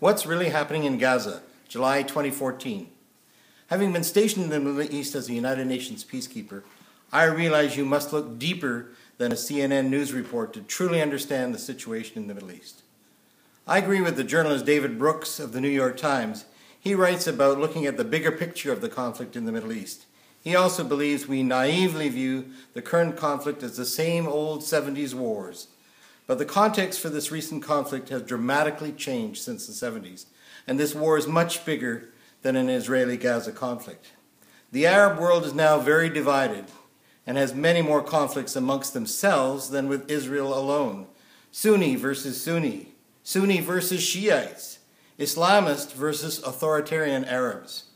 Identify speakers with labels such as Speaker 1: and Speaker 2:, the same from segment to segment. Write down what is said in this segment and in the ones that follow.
Speaker 1: What's really happening in Gaza, July 2014? Having been stationed in the Middle East as a United Nations peacekeeper, I realize you must look deeper than a CNN news report to truly understand the situation in the Middle East. I agree with the journalist David Brooks of the New York Times. He writes about looking at the bigger picture of the conflict in the Middle East. He also believes we naively view the current conflict as the same old 70s wars. But the context for this recent conflict has dramatically changed since the 70s, and this war is much bigger than an Israeli-Gaza conflict. The Arab world is now very divided and has many more conflicts amongst themselves than with Israel alone. Sunni versus Sunni, Sunni versus Shiites, Islamist versus authoritarian Arabs.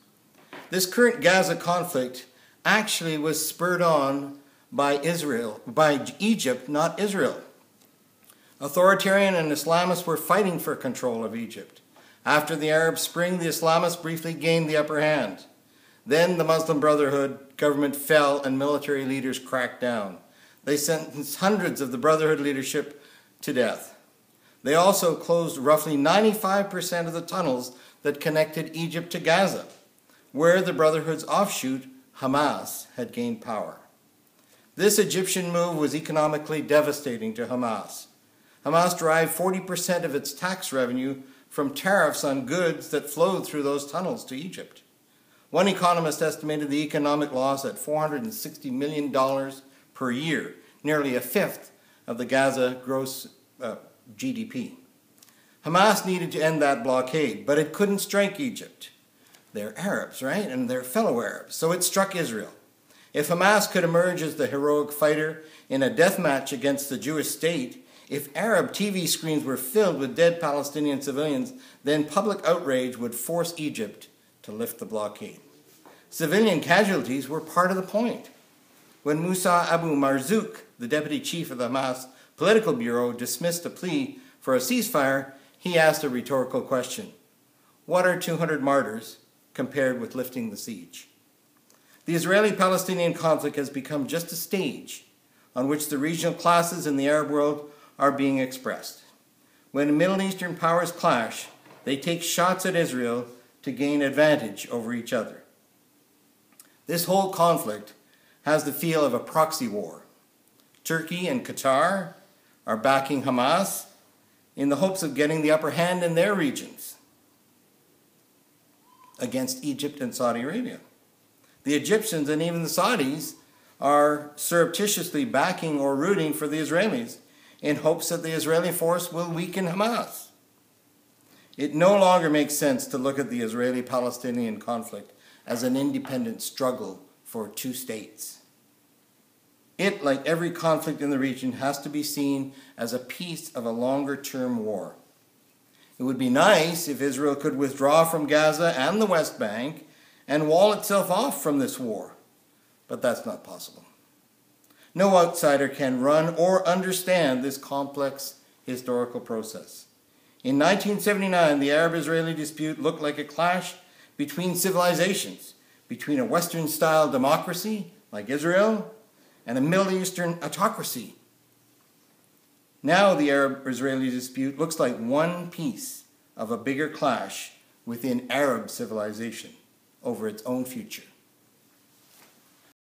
Speaker 1: This current Gaza conflict actually was spurred on by Egypt, not Israel. Authoritarian and Islamists were fighting for control of Egypt. After the Arab Spring, the Islamists briefly gained the upper hand. Then the Muslim Brotherhood government fell and military leaders cracked down. They sentenced hundreds of the Brotherhood leadership to death. They also closed roughly 95% of the tunnels that connected Egypt to Gaza, where the Brotherhood's offshoot, Hamas, had gained power. This Egyptian move was economically devastating to Hamas. Hamas derived 40% of its tax revenue from tariffs on goods that flowed through those tunnels to Egypt. One economist estimated the economic loss at $460 million per year, nearly a fifth of the Gaza gross GDP. Hamas needed to end that blockade, but it couldn't strike Egypt. They're Arabs, right? And they're fellow Arabs, so it struck Israel. If Hamas could emerge as the heroic fighter in a death match against the Jewish state, if Arab TV screens were filled with dead Palestinian civilians, then public outrage would force Egypt to lift the blockade. Civilian casualties were part of the point. When Musa Abu Marzouk, the deputy chief of the Hamas political bureau, dismissed a plea for a ceasefire, he asked a rhetorical question. What are 200 martyrs compared with lifting the siege? The Israeli-Palestinian conflict has become just a stage on which the regional classes in the Arab world are being expressed. When Middle Eastern powers clash, they take shots at Israel to gain advantage over each other. This whole conflict has the feel of a proxy war. Turkey and Qatar are backing Hamas in the hopes of getting the upper hand in their regions against Egypt and Saudi Arabia. The Egyptians and even the Saudis are surreptitiously backing or rooting for the Israelis in hopes that the Israeli force will weaken Hamas. It no longer makes sense to look at the Israeli-Palestinian conflict as an independent struggle for two states. It, like every conflict in the region, has to be seen as a piece of a longer-term war. It would be nice if Israel could withdraw from Gaza and the West Bank and wall itself off from this war, but that's not possible. No outsider can run or understand this complex historical process. In 1979, the Arab-Israeli dispute looked like a clash between civilizations, between a Western-style democracy, like Israel, and a Middle Eastern autocracy. Now the Arab-Israeli dispute looks like one piece of a bigger clash within Arab civilization over its own future.